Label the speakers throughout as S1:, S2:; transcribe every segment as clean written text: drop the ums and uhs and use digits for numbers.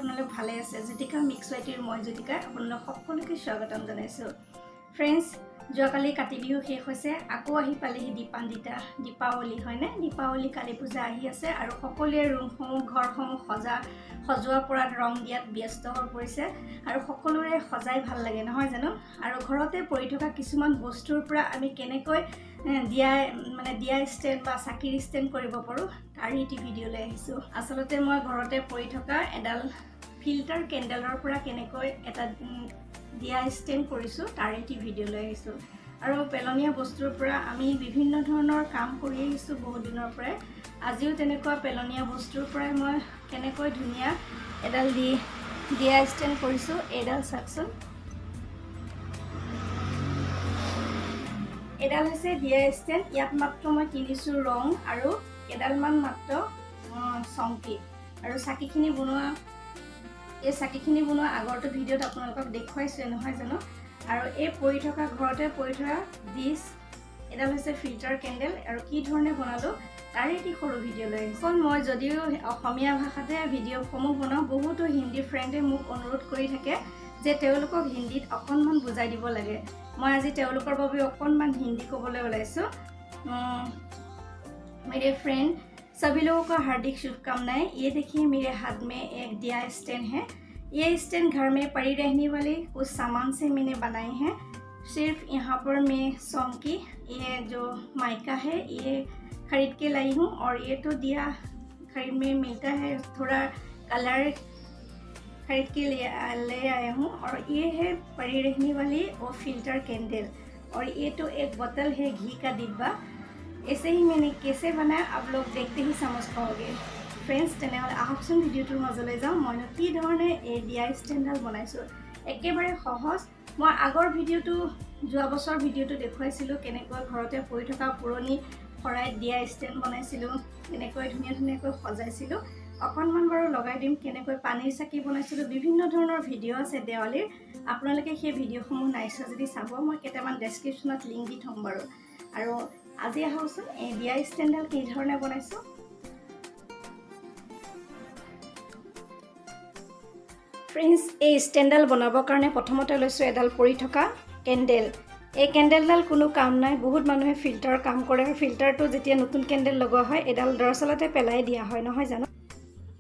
S1: আপোনালোক ভালে আছে জ্যোতিকামিক্সয়ৰ মই জ্যোতিকা আপোনালোক সকলোকে স্বাগতম জনাইছো ফ্ৰেন্ডছ যোৱাকালি কাতি বিহু শেষ হৈছে আকৌ আহি পালেহি দীপাৱলী হয়নে দীপাৱলী কালী পূজা আহি আছে আৰু সকলোৱে ৰুমসমূহ ঘৰসমূহ সজোৱা পৰাত ৰং দিয়াত ব্যস্ত হৈ পৰিছে আৰু সকলোৰে সজাই ভাল লাগে নহয় জানো আৰু ঘৰতে পৰি থকা কিছুমান বস্তুৰ পৰা আমি কেনেকৈ দিয়া ষ্টেণ্ড বা চাকিৰ ষ্টেণ্ড কৰিব পাৰো তাৰ এটি ভিডিঅ লৈ আহিছো আসলতে মই ঘৰতে পৰি থকা এডাল ফিল্টাৰ কেণ্ডেলৰ পৰা কেনেকৈ এটা দিয়া ষ্টেণ্ড কৰিছো তাৰ এটি ভিডিঅ লৈ আহিছো আৰু পেলনীয়া বস্তুৰ পৰা আমি বিভিন্ন ধৰণৰ কাম কৰি আহিছো বহুত দিনৰ পৰা আজিও তেনেকুৱা পেলনীয়া বস্তুৰ পৰা মই কেনেকৈ ধুনীয়া এডাল দিয়া ষ্টেণ্ড কৰিছো এডাল চাকচোন এডাল হৈছে দিয়া ষ্টেণ্ড ইয়াত মাত্ৰ মই কিনিছো ৰং আৰু এডালমান মাত্ৰ চংকি আৰু চাকিখিনি বনোৱা এই চাকিখিনি বনোৱা আগৰটো ভিডিঅ'ত আপোনালোকক দেখুৱাইছো নহয় জানো আৰু এই পৰি থকা ঘৰতে পৰি থকা ডিছ এডাল হৈছে ফিল্টাৰ কেণ্ডেল আৰু কি ধৰণে বনালো তাৰ এটি সৰু ভিডিঅ' লৈ আহিছো মই যদিও অসমীয়া ভাষাতে ভিডিঅ'সমূহ বনাওঁ বহুতো হিন্দী ফ্ৰেণ্ডে মোক অনুৰোধ কৰি থাকে যে তেওঁলোকক হিন্দীত অকণমান বুজাই দিব লাগে মই আজি তেওঁলোকৰ বাবে অকণমান হিন্দী ক'বলৈ ওলাইছো मेरे फ्रेंड सभी लोगों को हार्दिक शुभकामनाएं ये देखिए मेरे हाथ में एक दिया स्टैंड है ये स्टैंड घर में पड़ी रहने वाले कुछ सामान से मैंने बनाए हैं सिर्फ यहाँ पर मैं चौकी ये जो माइका है ये खरीद के लाई हूँ और ये तो दिया खरीद में मिलता है थोड़ा कलर खरीद के ले आया हूँ और ये है पड़ी रहने वाली वो फिल्टर कैंडल और ये तो एक बोतल है घी का डिब्बा ऐसे ही मैंने कैसे बनाया आप लोग देखते ही समझ पाओगे फ्रेंड्स তেনেহলে আহকচোন ভিডিওটোৰ মাজলৈ যাওঁ মইনো কি ধৰণে এই দিয়া ষ্টেণ্ডডাল বনাইছো একেবাৰে সহজ মই আগৰ ভিডিওটো যোৱা বছৰ ভিডিওটো দেখুৱাইছিলো কেনেকৈ ঘৰতে পৰি থকা পুৰণি খৰাইত দিয়া ষ্টেণ্ড বনাইছিলো কেনেকৈ ধুনীয়াকৈ সজাইছিলো অকণমান বাৰু লগাই দিম কেনেকৈ পানীৰ চাকি বনাইছিলো বিভিন্ন ধৰণৰ ভিডিও আছে দেৱালীৰ আপোনালোকে সেই ভিডিওসমূহ নাইছা যদি চাব মই কেইটামান ডেসক্ৰিপচনত লিংক দি থম বাৰু আৰু আজি আহকচোন এই দিয়া ষ্টেণ্ডডাল কি ধৰণে বনাইছো ফ্ৰেন্ডছ এই ষ্টেণ্ডডাল বনাবৰ কাৰণে প্ৰথমতে লৈছো এডাল পৰি থকা কেণ্ডেল এই কেণ্ডেলডাল কোনো কাম নাই বহুত মানুহে ফিল্টাৰ কাম কৰে ফিল্টাৰটো যেতিয়া নতুন কেণ্ডেল লগোৱা হয় এডাল দৰাচলতে পেলাই দিয়া হয় নহয় জানো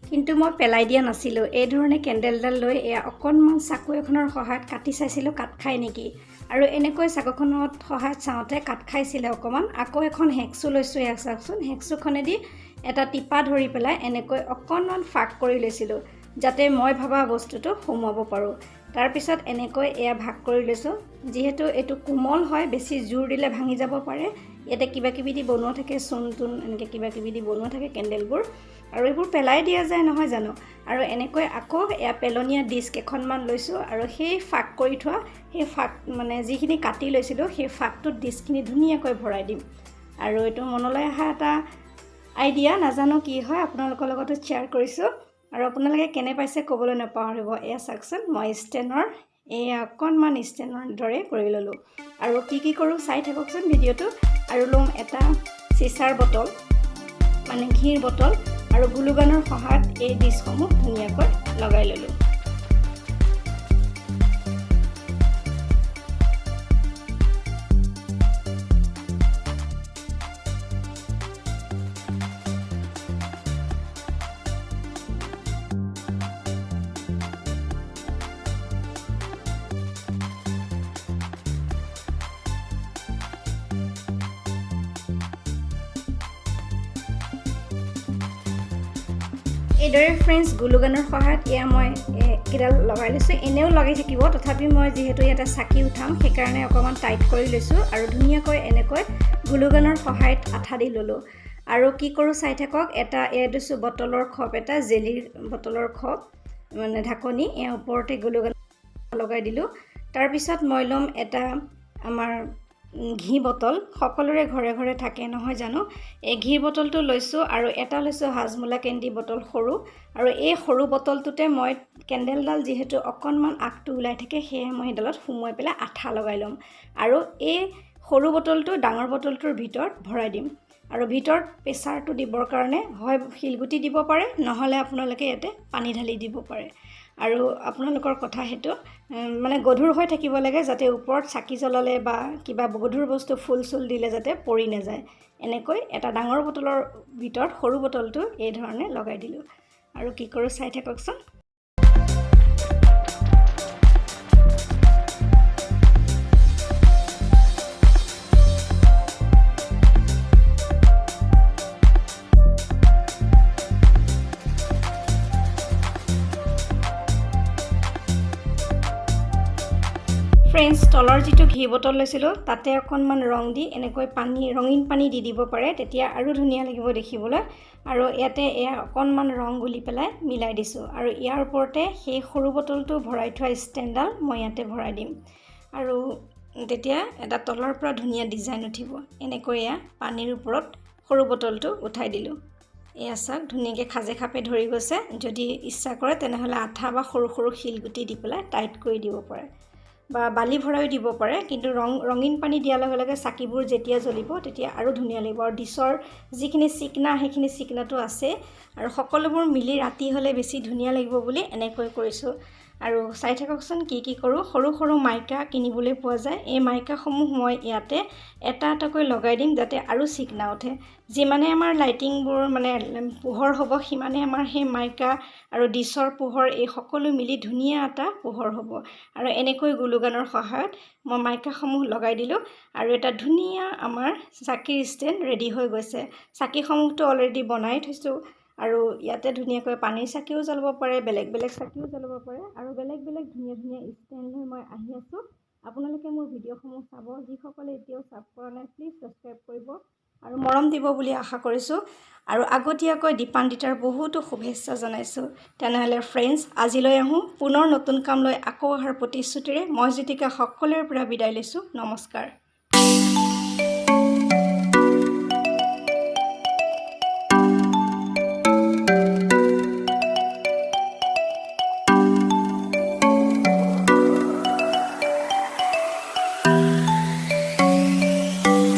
S1: কিন্তু মই পেলাই দিয়া নাছিলো এই ধৰণে কেণ্ডেলডাল লৈ অকণমান চাকু এখনৰ সহায়ত কাটি চাইছিলো কাট খাই নেকি আৰু এনেকৈ চাকুখনত সহায়ত চাওঁতে কাট খাইছিলে অকণমান আকৌ এখন হেকচু লৈছো ইয়াক চাওকচোন হেকচুখনেদি এটা টিপা ধৰি পেলাই এনেকৈ অকণমান ফাক কৰি লৈছিলো যাতে মই ভাবা বস্তুটো সোমাব পাৰো তাৰ পিছত এনেকৈ এয়া ভাগ কৰি লৈছো যেহেতু এটো কোমল হয় বেছি জোৰ দিলে ভাঙি যাব পাৰে ইয়াতে কিবা কিবি দি বনোৱা থাকে চুনটুন এনেকৈ কিবা কিবি দি বনোৱা থাকে কেণ্ডেলবোৰ আৰু এইবোৰ পেলাই দিয়া যায় নহয় জানো আৰু এনেকৈ আকৌ এয়া পেলনীয়া ডিস্ক এখনমান লৈছো আৰু সেই ফাক কৰি থোৱা সেই ফাক মানে যিখিনি কাটি লৈছিলো সেই ফাকটোত ডিস্কখিনি ধুনীয়াকৈ ভৰাই দিম আৰু এটো মনলৈ আহা এটা আইডিয়া নাজানো কি হয় আপোনালোকৰ লগত শ্বেয়াৰ কৰিছো আৰু আপোনালোকে কেনে পাইছে ক'বলৈ নাপাহৰিব এয়া চাকচোন মই ষ্টেনৰ এই অকণমান ষ্টেনৰ দৰে কৰি ললো আৰু কি কৰোঁ চাই থাককচোন ভিডিওটো আৰু লম এটা চিচাৰ বটল মানে ঘিৰ বটল আৰু গ্লুগানৰ সহায়ত এই ডিস্কসমূহ ধুনীয়াকৈ লগাই ললো এইদৰে ফ্ৰেন্ডছ গ্লুগানৰ সহায়ত এয়া মই কিডাল লগাই লৈছো এনেও লগাই থাকিব তথাপি মই যেহেতু ইয়াতে চাকি উঠাম সেইকাৰণে অকণমান টাইট কৰি লৈছো আৰু ধুনীয়াকৈ এনেকৈ গ্লুগানৰ সহায়ত আঠা দি ললো আৰু কি কৰোঁ চাই থাকক এটা এয়া দিছো বটলৰ খপ এটা জেলিৰ বটলৰ খপ মানে ঢাকনি এয়া ওপৰতে গ্লুগান লগাই দিলো তাৰ পিছত মই লম এটা আমাৰ ঘি বটল সকলোৰে ঘৰে ঘৰে থাকে নহয় জানো এই ঘি বটলটো লৈছো আৰু এটা লৈছো হাজমোলা কেণ্ডি বটল সৰু আৰু এই সৰু বটলটোতে মই কেণ্ডেলডাল যেহেতু অকণমান আগটো ওলাই থাকে সেয়ে মই এডালত সুমুৱাই পেলাই আঠা লগাই লম আৰু এই সৰু বটলটো ডাঙৰ বটলটোৰ ভিতৰত ভৰাই দিম আৰু ভিতৰত প্ৰেছাৰটো দিবৰ কাৰণে হয় শিলগুটি দিব পাৰে, নহ'লে আপোনালোকে ইয়াতে পানী ঢালি দিব পাৰে। আৰু আপোনালোকৰ কথা সেইটো মানে গধুৰ হৈ থাকিব লাগে, যাতে ওপৰত চাকি জ্বলালে বা কিবা গধুৰ বস্তু ফুল চুল দিলে যাতে পৰি নাযায়। এনেকৈ এটা ডাঙৰ বটলৰ ভিতৰত সৰু বটলটো এই ধৰণে লগাই দিলোঁ। আৰু কি কৰোঁ চাই থাককচোন। ফ্ৰেণ্ডছ, তলৰ যিটো ঘি বটল লৈছিলোঁ তাতে অকণমান ৰং দি এনেকৈ ৰঙীন পানী দি দিব পাৰে, তেতিয়া আৰু ধুনীয়া লাগিব দেখিবলৈ। আৰু ইয়াতে এয়া অকণমান ৰং গুলি পেলাই মিলাই দিছোঁ। আৰু ইয়াৰ ওপৰতে সেই সৰু বটলটো ভৰাই থোৱা ষ্টেণ্ডডাল মই ইয়াতে ভৰাই দিম। আৰু তেতিয়া এটা তলৰ পৰা ধুনীয়া ডিজাইন উঠিব। এনেকৈ এয়া পানীৰ ওপৰত সৰু বটলটো উঠাই দিলোঁ। এয়া চাওক, ধুনীয়াকৈ খাজে খাপে ধৰি গৈছে। যদি ইচ্ছা কৰে তেনেহ'লে আঠা বা সৰু সৰু শিলগুটি দি পেলাই টাইট কৰি দিব পাৰে, বা বালি ভৰাইও দিব পাৰে। কিন্তু ৰঙীন পানী দিয়াৰ লগে লগে চাকিবোৰ যেতিয়া জ্বলিব তেতিয়া আৰু ধুনীয়া লাগিব। আৰু ডিছৰ যিখিনি চিকনা সেইখিনি চিকনাটো আছে। আৰু সকলোবোৰ মিলি ৰাতি হ'লে বেছি ধুনীয়া লাগিব বুলি এনেকৈ কৰিছোঁ। আৰু চাই থাককচোন কি কি কৰোঁ। সৰু সৰু মাইকা কিনিবলৈ পোৱা যায়। এই মাইকাসমূহ মই ইয়াতে এটা এটাকৈ লগাই দিম, যাতে আৰু চিকনা উঠে। যিমানে আমাৰ লাইটিংবোৰ মানে পোহৰ হ'ব, সিমানে আমাৰ সেই মাইকা আৰু ডিছৰ পোহৰ এই সকলো মিলি ধুনীয়া এটা পোহৰ হ'ব। আৰু এনেকৈ গ্লুগানৰ সহায়ত মই মাইকাসমূহ লগাই দিলোঁ। আৰু এটা ধুনীয়া আমাৰ চাকিৰ ষ্টেণ্ড ৰেডি হৈ গৈছে। চাকিসমূহটো অলৰেডি বনাই থৈছোঁ। আৰু ইয়াতে ধুনীয়াকৈ পানীৰ চাকিও জ্বলাব পাৰে, বেলেগ বেলেগ চাকিও জ্বলাব পাৰে। আৰু বেলেগ বেলেগ ধুনীয়া ধুনীয়া ষ্টেণ্ড লৈ মই আহি আছোঁ। আপোনালোকে মোৰ ভিডিঅ'সমূহ চাব। যিসকলে এতিয়াও ছাবস্ক্ৰাইব কৰা নাই প্লিজ ছাবস্ক্ৰাইব কৰিব আৰু মৰম দিব বুলি আশা কৰিছোঁ। আৰু আগতীয়াকৈ দীপান্বিতাৰ বহুতো শুভেচ্ছা জনাইছোঁ। তেনেহ'লে ফ্ৰেণ্ডছ, আজিলৈ আহোঁ। পুনৰ নতুন কাম লৈ আকৌ অহাৰ প্ৰতিশ্ৰুতিৰে মই জ্যোতিকা সকলোৰে পৰা বিদায় লৈছোঁ। নমস্কাৰ।